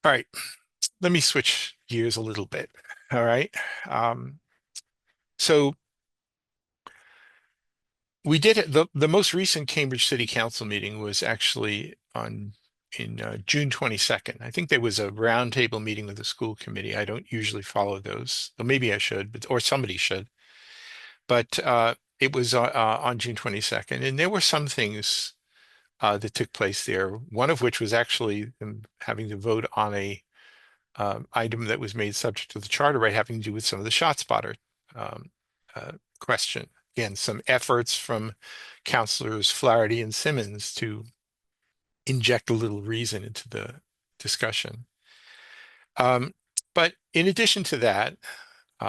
All right, let me switch gears a little bit. All right. Um, so we did the most recent Cambridge City Council meeting was actually on in June 22nd. I think there was a roundtable meeting with the school committee. I don't usually follow those. Well, maybe I should, but or somebody should. But it was on June 22nd, and there were some things that took place there. One of which was actually them having to vote on a item that was made subject to the charter right having to do with some of the ShotSpotter um, question. Again, some efforts from Councilors Flaherty and Simmons to inject a little reason into the discussion. Um, but in addition to that,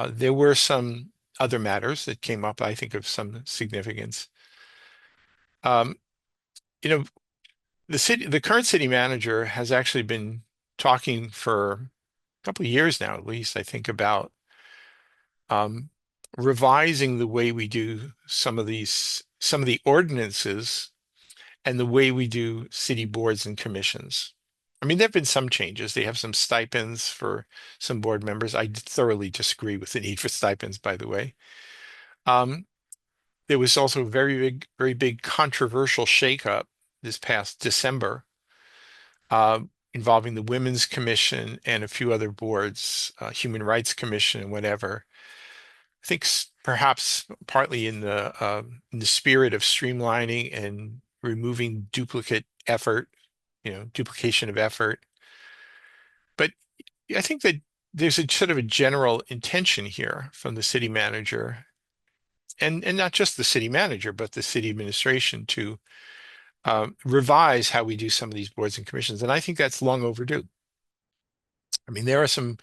there were some other matters that came up, I think, of some significance. Um, you know, the current city manager has actually been talking for a couple of years now, at least, I think, about um, revising the way we do some of the ordinances and the way we do city boards and commissions. I mean, there have been some changes. They have some stipends for some board members. I thoroughly disagree with the need for stipends, by the way. Um, there was also a very big controversial shakeup this past December uh, involving the Women's Commission and a few other boards, Human Rights Commission and whatever. I think perhaps partly in the spirit of streamlining and removing duplicate effort, duplication of effort. But I think that there's a sort of a general intention here from the city manager and not just the city manager, but the city administration to revise how we do some of these boards and commissions. And I think that's long overdue. I mean, there are some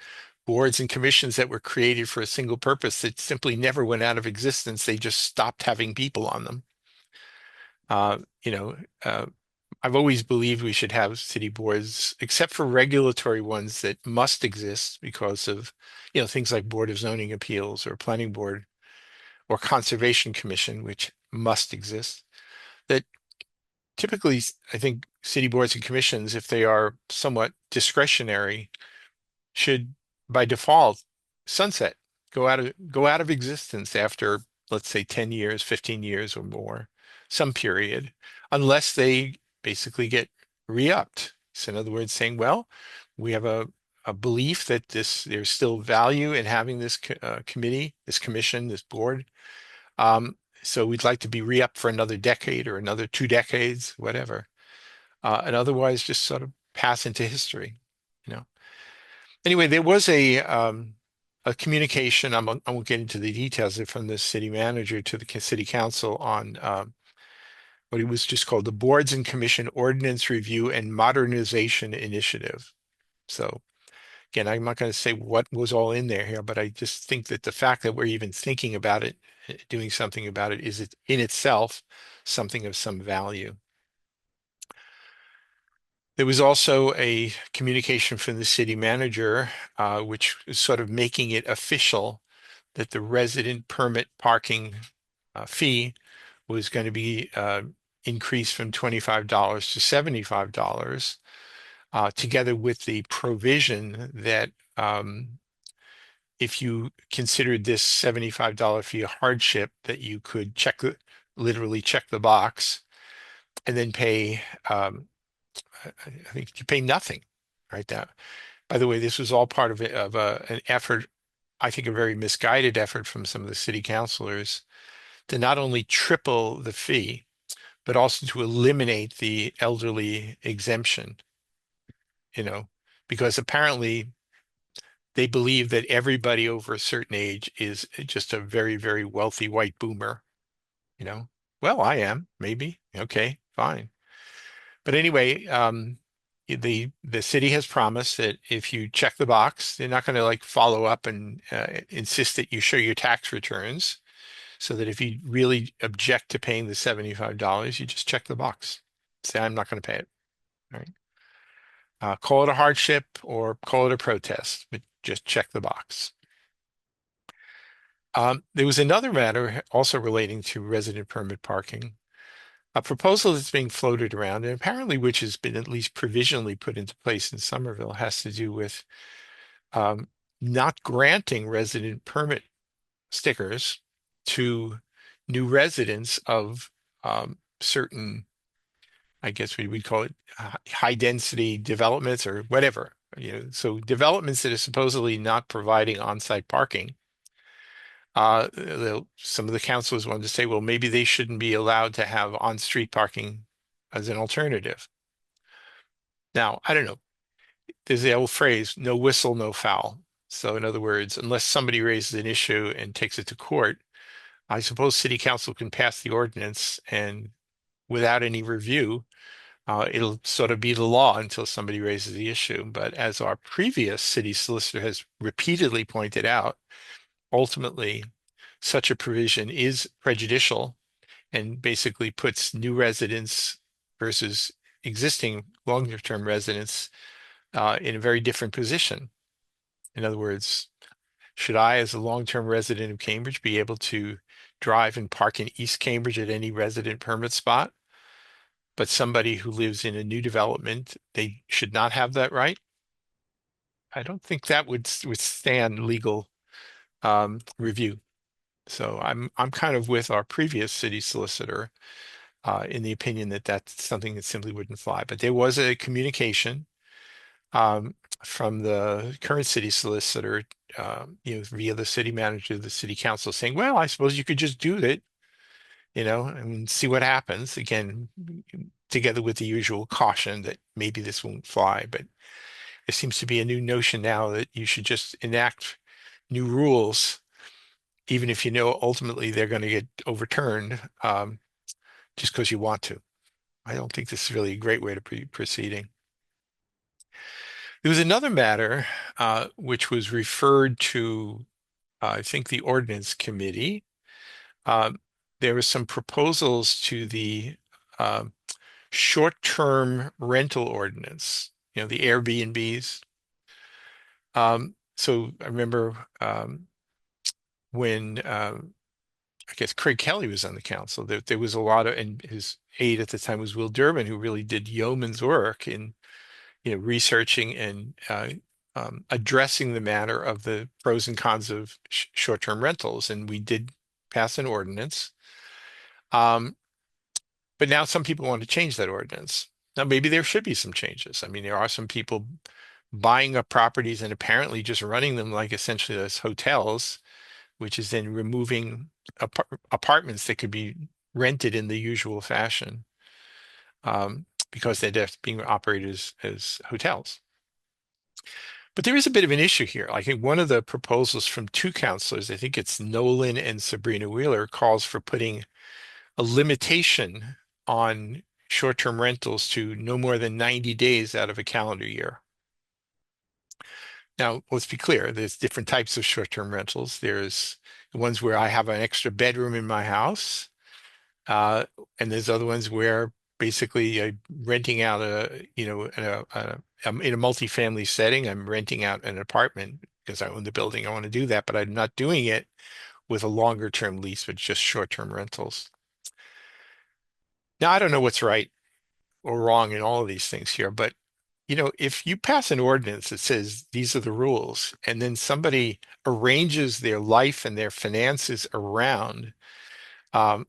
boards and commissions that were created for a single purpose that simply never went out of existence. They just stopped having people on them. Uh, you know, uh, I've always believed we should have city boards, except for regulatory ones that must exist because of, things like Board of Zoning Appeals or Planning Board or Conservation Commission, which must exist. That typically, I think city boards and commissions, if they are somewhat discretionary, should by default sunset, go out of existence after, let's say, 10 years, 15 years or more, some period, unless they basically get re-upped. So in other words, saying, well, we have a belief that there's still value in having this committee, this commission, this board. So we'd like to be re-upped for another decade or another 2 decades, whatever. And otherwise just sort of pass into history, you know. Anyway, there was a communication. I won't get into the details from the city manager to the city council on what it was just called the Boards and Commission Ordinance Review and Modernization Initiative. So again, I'm not going to say what was all in there here, but I just think that the fact that we're even thinking about it, doing something about it, is it in itself something of some value. There was also a communication from the city manager, which is sort of making it official that the resident permit parking fee was going to be increased from $25 to $75, together with the provision that if you considered this $75 fee a hardship, that you could literally check the box and then pay I think you pay nothing, right? That, by the way, this was all part an effort, I think a very misguided effort from some of the city councilors to not only triple the fee, but also to eliminate the elderly exemption, you know, because apparently they believe that everybody over a certain age is just a very wealthy white boomer, you know. Well, I am, maybe. Okay, fine. But anyway, the city has promised that if you check the box, they're not going to like follow up and insist that you show your tax returns, so that if you really object to paying the $75, you just check the box. Say, I'm not going to pay it. All right. Call it a hardship or call it a protest, but just check the box. There was another matter also relating to resident permit parking. A proposal that's being floated around, and apparently which has been at least provisionally put into place in Somerville, has to do with um, not granting resident permit stickers to new residents of certain, I guess we would call it high density developments or whatever. So developments that are supposedly not providing on-site parking. Some of the councilors wanted to say, well, maybe they shouldn't be allowed to have on-street parking as an alternative. Now, I don't know. There's the old phrase, no whistle, no foul. So in other words, unless somebody raises an issue and takes it to court, I suppose city council can pass the ordinance and without any review, it'll sort of be the law until somebody raises the issue. But as our previous city solicitor has repeatedly pointed out, ultimately, such a provision is prejudicial and basically puts new residents versus existing longer-term residents in a very different position. In other words, should I, as a long-term resident of Cambridge, be able to drive and park in East Cambridge at any resident permit spot? But somebody who lives in a new development, they should not have that right? I don't think that would withstand legal review. So I'm kind of with our previous city solicitor in the opinion that that's something that simply wouldn't fly. But there was a communication um, from the current city solicitor, via the city manager, the city council, saying, "Well, I suppose you could just do it, and see what happens." Again, together with the usual caution that maybe this won't fly, but there seems to be a new notion now that you should just enact new rules, even if you know ultimately they're going to get overturned, just because you want to. I don't think this is really a great way to be proceeding. There was another matter which was referred to, I think, the Ordinance Committee. There were some proposals to the Short-Term Rental Ordinance, the Airbnbs. So I remember when I guess Craig Kelly was on the council, there was a lot of, and his aide at the time was Will Durbin, who really did yeoman's work in researching and addressing the matter of the pros and cons of short-term rentals. And we did pass an ordinance. But now some people want to change that ordinance. Now, maybe there should be some changes. I mean, there are some people buying up properties and apparently just running them like essentially as hotels, which is then removing apartments that could be rented in the usual fashion because they're just being operated as hotels. But there is a bit of an issue here. I think one of the proposals from two councilors, I think it's Nolan and Sabrina Wheeler, calls for putting a limitation on short-term rentals to no more than 90 days out of a calendar year. Now, let's be clear, there's different types of short-term rentals. There's the ones where I have an extra bedroom in my house, and there's other ones where basically I'm renting out I'm in a multifamily setting. I'm renting out an apartment because I own the building. I want to do that, but I'm not doing it with a longer term lease, but just short-term rentals. Now, I don't know what's right or wrong in all of these things here, but if you pass an ordinance that says these are the rules, and then somebody arranges their life and their finances around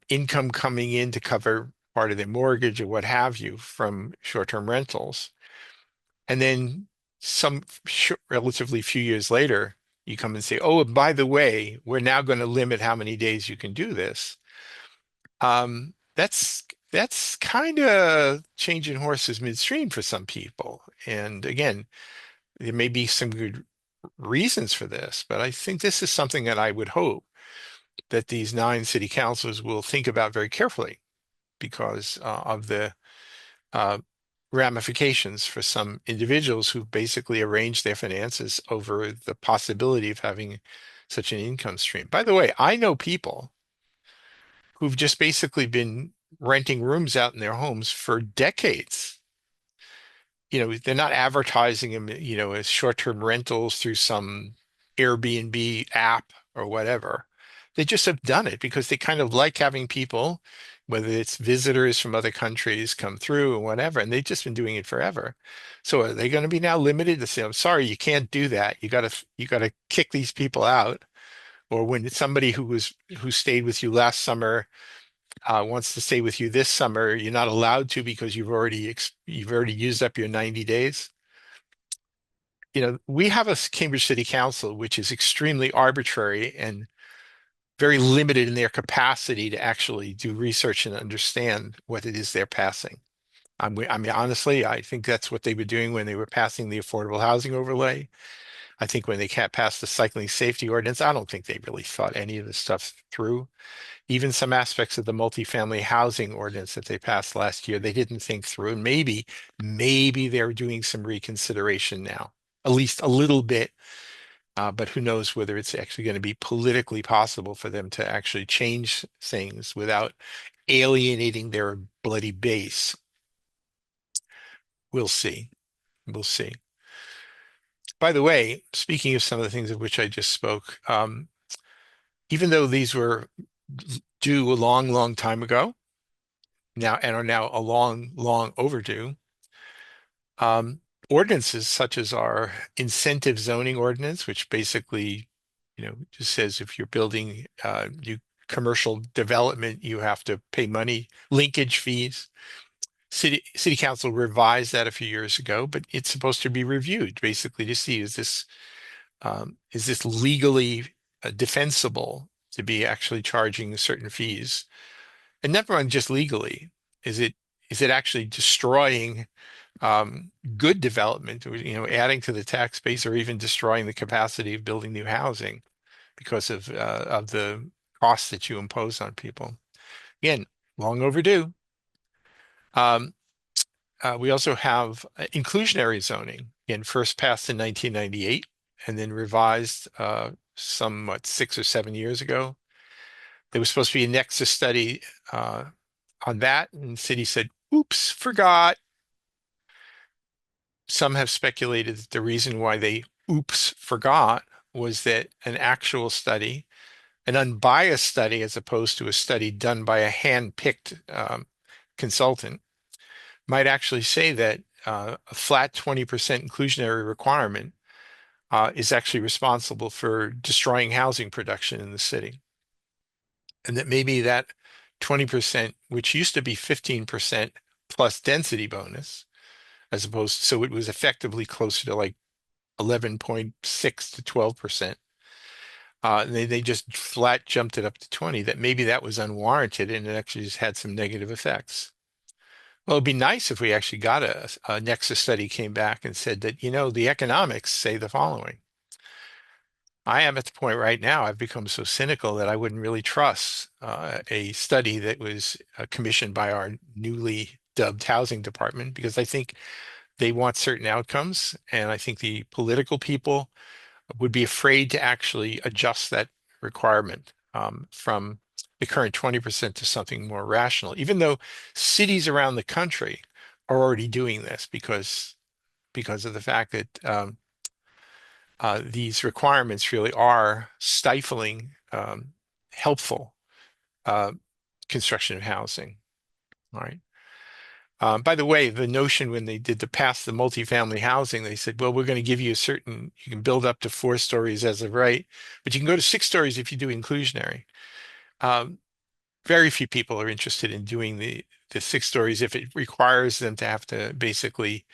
income coming in to cover part of their mortgage or what have you from short-term rentals, and then some relatively few years later, you come and say, "Oh, and by the way, we're now going to limit how many days you can do this." That's kind of changing horses midstream for some people. And again, there may be some good reasons for this, but I think this is something that I would hope that these 9 city councils will think about very carefully because of the ramifications for some individuals who basically arrange their finances over the possibility of having such an income stream. By the way, I know people who've just basically been renting rooms out in their homes for decades. They're not advertising them, as short-term rentals through some Airbnb app or whatever. They just have done it because they kind of like having people whether it's visitors from other countries come through or whatever, and they've just been doing it forever. So are they going to be now limited to say, I'm sorry, you can't do that. You got to kick these people out? Or when it's somebody who stayed with you last summer wants to stay with you this summer, you're not allowed to because you've already used up your 90 days. We have a Cambridge City Council which is extremely arbitrary and very limited in their capacity to actually do research and understand what it is they're passing. I mean, honestly, I think that's what they were doing when they were passing the affordable housing overlay. I think when they can't pass the cycling safety ordinance, I don't think they really thought any of this stuff through. Even some aspects of the multifamily housing ordinance that they passed last year, they didn't think through. And maybe they're doing some reconsideration now, at least a little bit. But who knows whether it's actually going to be politically possible for them to actually change things without alienating their bloody base. We'll see. We'll see. By the way, speaking of some of the things of which I just spoke, even though these were due a long, long time ago now and are now a long, long overdue, um, ordinances such as our incentive zoning ordinance, which basically, just says if you're building new commercial development, you have to pay money, linkage fees. City Council revised that a few years ago, but it's supposed to be reviewed basically to see is this legally defensible to be actually charging certain fees, and never mind just legally. Is it actually destroying good development, or, adding to the tax base, or even destroying the capacity of building new housing because of the costs that you impose on people? Again, long overdue. Um, we also have inclusionary zoning, again, first passed in 1998 and then revised somewhat 6 or 7 years ago. There was supposed to be a Nexus study on that, and the city said, oops, forgot. Some have speculated that the reason why they oops forgot was that an actual study, an unbiased study, as opposed to a study done by a hand-picked consultant, might actually say that a flat 20% inclusionary requirement is actually responsible for destroying housing production in the city. And that maybe that 20%, which used to be 15% plus density bonus, as opposed, so it was effectively closer to like 11.6 to 12%. They just flat jumped it up to 20, that maybe that was unwarranted and it actually just had some negative effects. Well, it'd be nice if we actually got a Nexus study came back and said that, the economics say the following. I am at the point right now, I've become so cynical that I wouldn't really trust a study that was commissioned by our newly dubbed housing department, because I think they want certain outcomes. And I think the political people would be afraid to actually adjust that requirement from the current 20% to something more rational, even though cities around the country are already doing this because of the fact that these requirements really are stifling helpful uh, construction of housing. All right. By the way, the notion when they did pass the multifamily housing, they said, well, we're going to give you you can build up to 4 stories as of right, but you can go to 6 stories if you do inclusionary. Very few people are interested in doing the 6 stories if it requires them to have to basically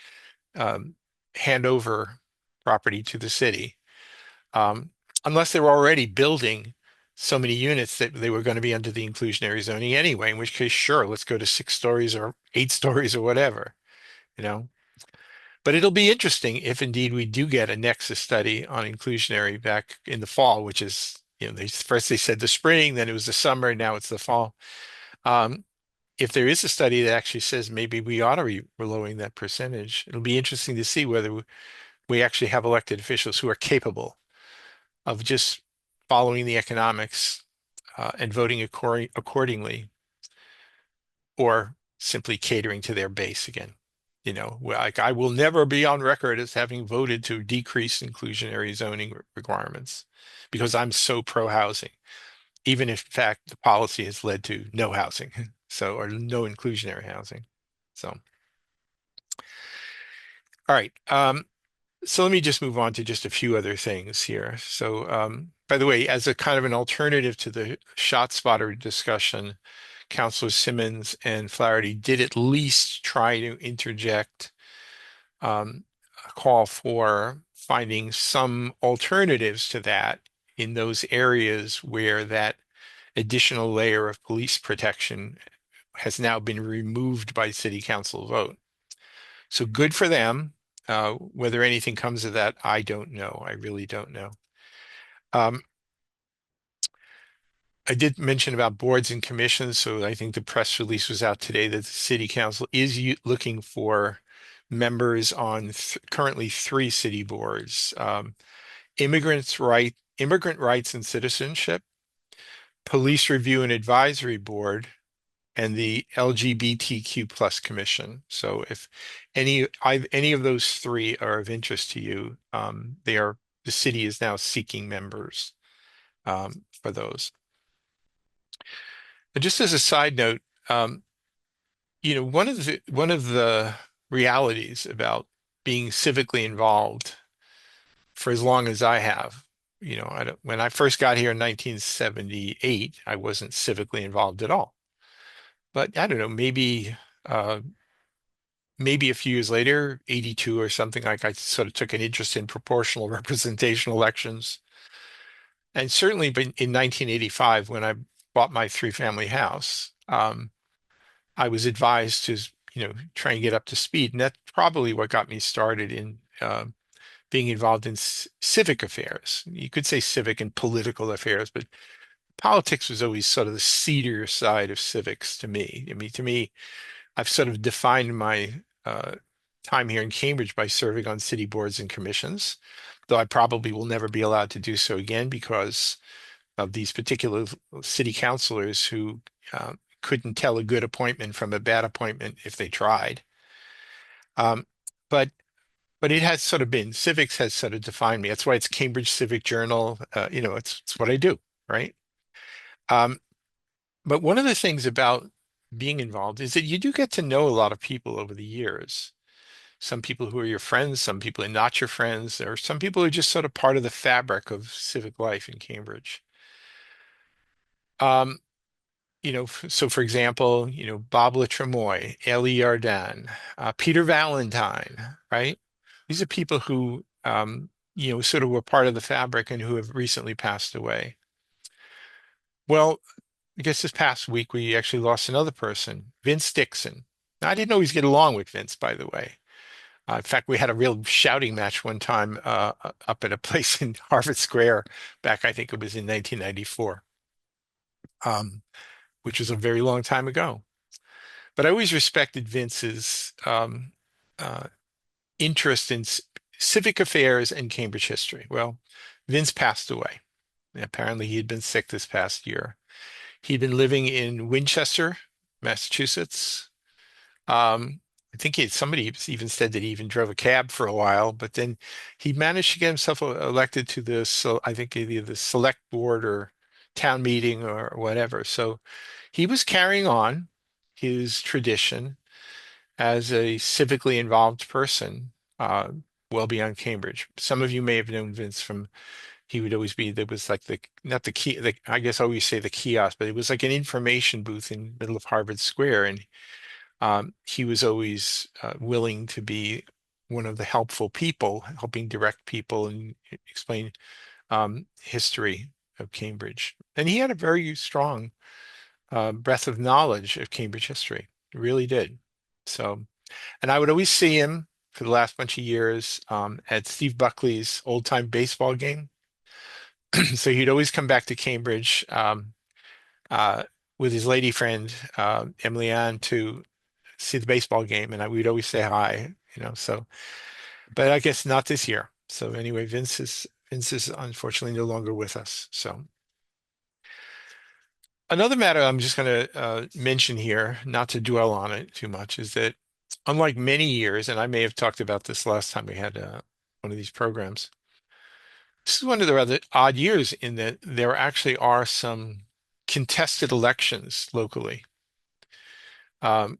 hand over property to the city, unless they're already building so many units that they were going to be under the inclusionary zoning anyway, in which case, sure, let's go to 6 stories or 8 stories or whatever, you know. But it'll be interesting if indeed we do get a Nexus study on inclusionary back in the fall, which is, first they said the spring, then it was the summer, now it's the fall. If there is a study that actually says maybe we ought to be lowering that percentage, it'll be interesting to see whether we actually have elected officials who are capable of just following the economics and voting accordingly, or simply catering to their base again. Like I will never be on record as having voted to decrease inclusionary zoning requirements because I'm so pro-housing, even if in fact the policy has led to no housing. So, or no inclusionary housing. So, all right. So let me just move on to just a few other things here. So, by the way, as a kind of an alternative to the ShotSpotter discussion, Councilor Simmons and Flaherty did at least try to interject a call for finding some alternatives to that in those areas where that additional layer of police protection has now been removed by city council vote. So good for them. Whether anything comes of that, I don't know. I really don't know. Um, I did mention about boards and commissions, so I think the press release was out today that the city council is looking for members on currently three city boards: immigrant rights and citizenship, police review and advisory board, and the LGBTQ plus commission. So if any of those three are of interest to you, the city is now seeking members for those. And just as a side note, um, one of the realities about being civically involved for as long as I have, when I first got here in 1978, I wasn't civically involved at all. But I don't know, uh, maybe a few years later, 82 or something, like I sort of took an interest in proportional representation elections. And certainly in 1985, when I bought my three-family house, I was advised to, try and get up to speed. And that's probably what got me started in being involved in civic affairs. You could say civic and political affairs, but politics was always sort of the seedier side of civics to me. I mean, to me, I've sort of defined my time here in Cambridge by serving on city boards and commissions, though I probably will never be allowed to do so again because of these particular city councilors who couldn't tell a good appointment from a bad appointment if they tried. Um, but but it has sort of been civics has sort of defined me. That's why it's Cambridge Civic Journal. It's what I do, right? Um, but one of the things about being involved is that you do get to know a lot of people over the years. Some people who are your friends, some people who are not your friends, or some people who are just sort of part of the fabric of civic life in Cambridge. Um, so for example, Bob Tremoy, Ellie Yardan, Peter Valentine, right? These are people who, sort of were part of the fabric and who have recently passed away. Well, I guess this past week we actually lost another person, Vince Dixon. Now, I didn't always get along with Vince, by the way. In fact, we had a real shouting match one time up at a place in Harvard Square back, I think it was in 1994, um, which was a very long time ago. But I always respected Vince's uh, interest in civic affairs and Cambridge history. Well, Vince passed away. Apparently, he had been sick this past year. He'd been living in Winchester, Massachusetts. I think somebody even said that he even drove a cab for a while, but then he managed to get himself elected to I think either the select board or town meeting or whatever. So he was carrying on his tradition as a civically involved person, well beyond Cambridge. Some of you may have known Vince from, he would always be, there was like not the key, I guess I always say the kiosk, but it was like an information booth in the middle of Harvard Square. And he was always willing to be one of the helpful people, helping direct people and explain history of Cambridge. And he had a very strong breadth of knowledge of Cambridge history. Really did. So, and I would always see him for the last bunch of years at Steve Buckley's old time baseball game. So he'd always come back to Cambridge uh, with his lady friend Emily Ann to see the baseball game, and we'd always say hi. So, but I guess not this year. So anyway, Vince is unfortunately no longer with us. So. Another matter I'm just going to mention here, not to dwell on it too much, is that unlike many years, and I may have talked about this last time we had one of these programs, this is one of the rather odd years in that there actually are some contested elections locally. Um,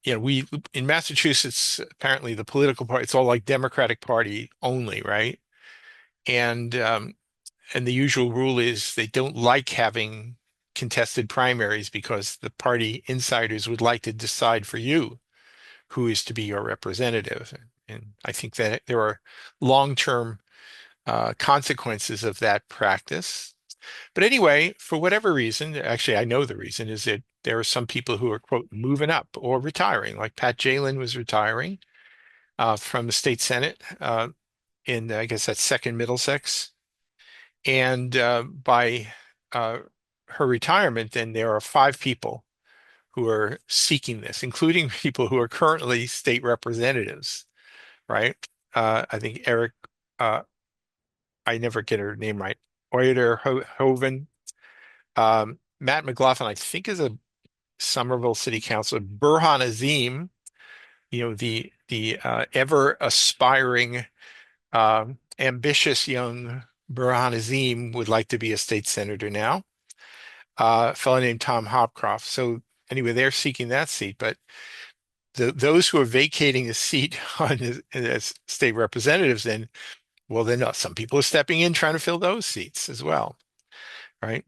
we in Massachusetts, apparently the political party, it's all like Democratic Party only, right? And and the usual rule is they don't like having contested primaries because the party insiders would like to decide for you who is to be your representative. And I think that there are long-term consequences of that practice. But anyway, for whatever reason, actually, I know the reason is that there are some people who are, quote, moving up or retiring, like Pat Jalen was retiring from the state Senate in, I guess that's second Middlesex. And by uh, her retirement, then there are five people who are seeking this, including people who are currently state representatives, right? I think Eric, uh, I never get her name right, Euler Hoven. Matt McLaughlin, I think, is a Somerville City Councilor. Burhan Azim, the ever aspiring, ambitious young Burhan Azim would like to be a state senator now. A fellow named Tom Hopcroft. So anyway, they're seeking that seat, but those who are vacating a seat as state representatives, then, well, then some people are stepping in trying to fill those seats as well, right?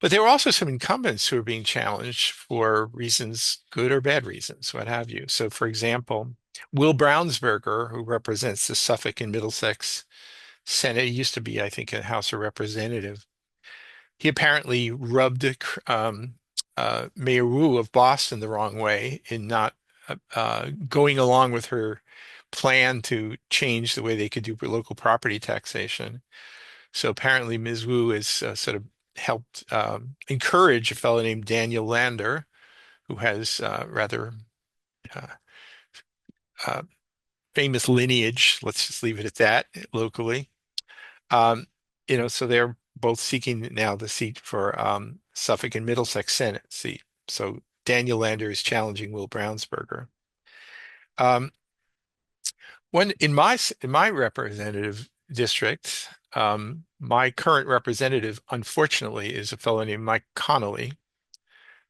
But there are also some incumbents who are being challenged for reasons, good or bad reasons, what have you. So, for example, Will Brownsberger, who represents the Suffolk and Middlesex Senate, he used to be, I think, a House of Representative. He apparently rubbed Mayor Wu of Boston the wrong way in not going along with her plan to change the way they could do local property taxation. So apparently Ms. Wu has sort of helped encourage a fellow named Daniel Lander, who has rather uh, uh, famous lineage. Let's just leave it at that locally. Um, so they're both seeking now the seat for Suffolk and Middlesex Senate seat. So Daniel Lander is challenging Will Brownsberger. Um, When in my representative district, my current representative, unfortunately, is a fellow named Mike Connolly,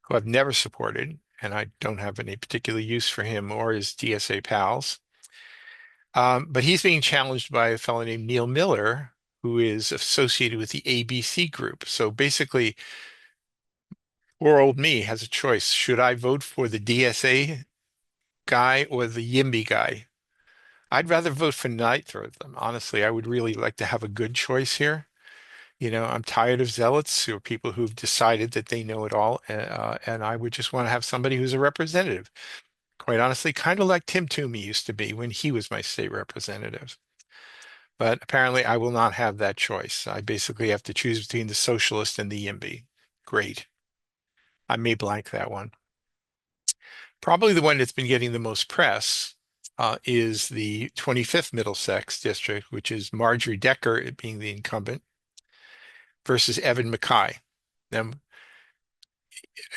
who I've never supported, and I don't have any particular use for him or his DSA pals. But he's being challenged by a fellow named Neil Miller, who is associated with the ABC group. So basically, poor old me has a choice. Should I vote for the DSA guy or the YIMBY guy? I'd rather vote for neither of them. Honestly, I would really like to have a good choice here. I'm tired of zealots or people who've decided that they know it all, and I would just want to have somebody who's a representative. Quite honestly, kind of like Tim Toomey used to be when he was my state representative. But apparently, I will not have that choice. I basically have to choose between the socialist and the YIMBY. Great. I may blank that one. Probably the one that's been getting the most press is the 25th Middlesex district, which is Marjorie Decker being the incumbent versus Evan Mackay. Now,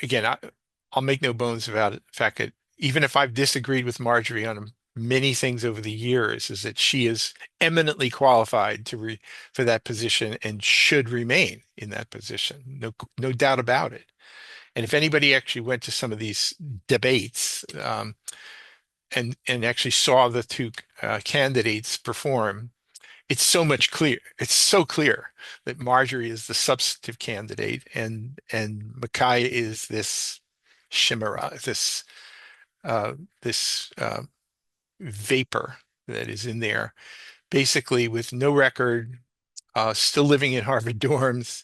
again, I'll make no bones about it. The fact that even if I've disagreed with Marjorie on many things over the years, is that she is eminently qualified for that position and should remain in that position. No doubt about it. And if anybody actually went to some of these debates and actually saw the two candidates perform, it's so clear that Marjorie is the substantive candidate and Mackay is this chimera, this vapor that is in there, basically with no record, still living in Harvard dorms,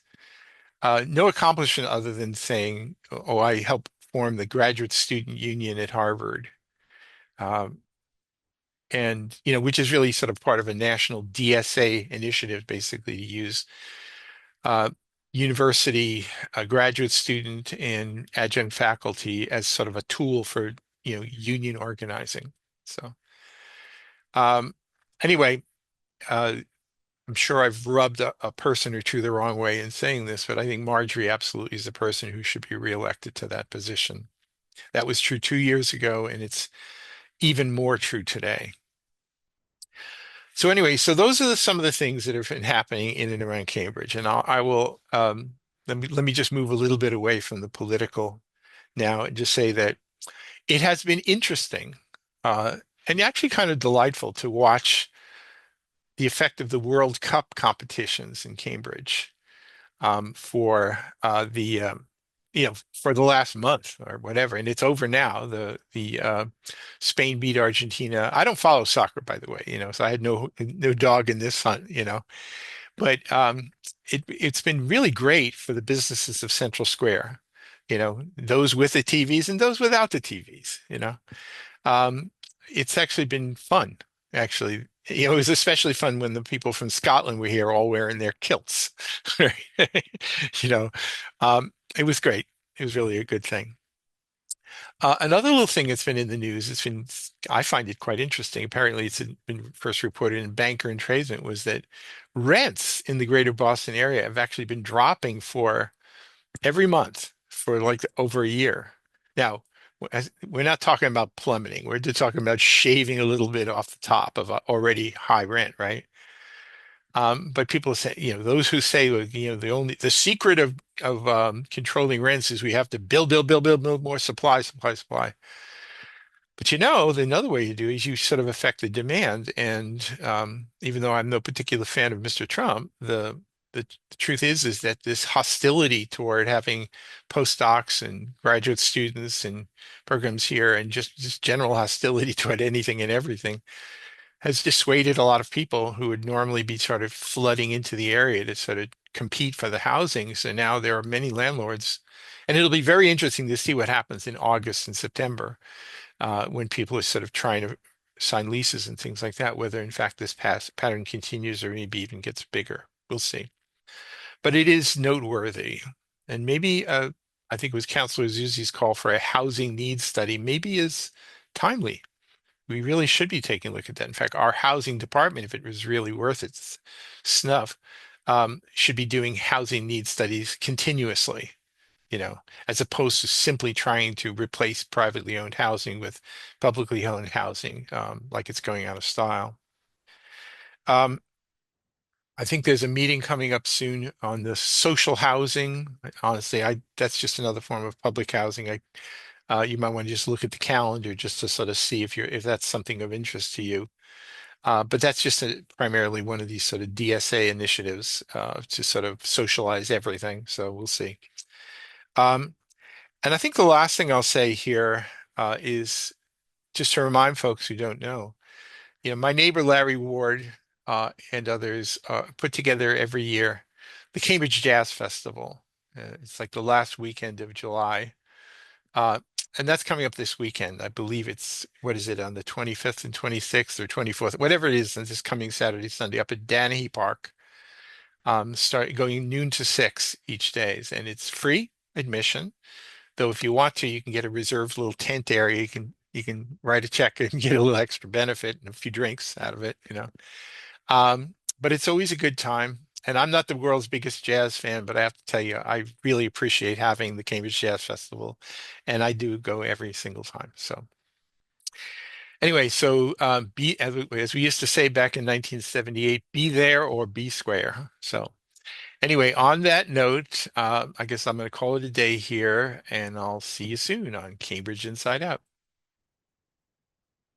no accomplishment other than saying, "Oh, I helped form the graduate student union at Harvard." Um, and which is really sort of part of a national DSA initiative, basically to use uh, university graduate student and adjunct faculty as sort of a tool for union organizing. So um, anyway, uh, I'm sure I've rubbed a person or two the wrong way in saying this, but I think Marjorie absolutely is the person who should be reelected to that position. That was true 2 years ago, and it's even more true today. So anyway, so those are some of the things that have been happening in and around Cambridge, and I will let me just move a little bit away from the political now and just say that It has been interesting, uh, and actually kind of delightful to watch the effect of the World Cup competitions in Cambridge for the for the last month or whatever, and it's over now. The Spain beat Argentina. I don't follow soccer, by the way, so I had no dog in this hunt, but it's been really great for the businesses of Central Square, those with the TVs and those without the TVs. Um, it's actually been fun, actually. It was especially fun when the people from Scotland were here all wearing their kilts. You know, it was great. It was really a good thing. Another little thing that's been in the news, I find it quite interesting. Apparently, it's been first reported in Banker and Tradesman, was that rents in the greater Boston area have actually been dropping for every month for like over a year. Now, we're not talking about plummeting. We're just talking about shaving a little bit off the top of a already high rent, right? But people say, those who say, well, the secret of controlling rents is we have to build more supply, supply, supply. But another way you do is you sort of affect the demand. And even though I'm no particular fan of Mr. Trump, the truth is that this hostility toward having postdocs and graduate students and programs here, and just general hostility toward anything and everything, has dissuaded a lot of people who would normally be sort of flooding into the area to sort of compete for the housing. So now there are many landlords, and it'll be very interesting to see what happens in August and September when people are sort of trying to sign leases and things like that, whether in fact this past pattern continues or maybe even gets bigger. We'll see. But it is noteworthy. And maybe I think it was Councilor Zuzzi's call for a housing needs study, maybe is timely. We really should be taking a look at that. In fact, our housing department, if it was really worth its snuff, should be doing housing needs studies continuously, as opposed to simply trying to replace privately owned housing with publicly owned housing, like it's going out of style. Um, I think there's a meeting coming up soon on the social housing. Honestly, that's just another form of public housing. You might want to just look at the calendar just to sort of see if that's something of interest to you. But that's just primarily one of these sort of DSA initiatives to sort of socialize everything. So we'll see. Um, and I think the last thing I'll say here is just to remind folks who don't know, my neighbor Larry Ward and others put together every year the Cambridge Jazz Festival. It's like the last weekend of July. Uh, and that's coming up this weekend. I believe what is it, on the 25th and 26th or 24th, whatever it is, and this coming Saturday, Sunday up at Danahy Park. Start going noon to 6 each day. And it's free admission. Though if you want to, you can get a reserved little tent area. You can write a check and get a little extra benefit and a few drinks out of it. But it's always a good time. And I'm not the world's biggest jazz fan, but I have to tell you, I really appreciate having the Cambridge Jazz Festival, and I do go every single time. So anyway, so be as we used to say back in 1978, be there or be square. So anyway, on that note, I guess I'm going to call it a day here, and I'll see you soon on Cambridge Inside Out.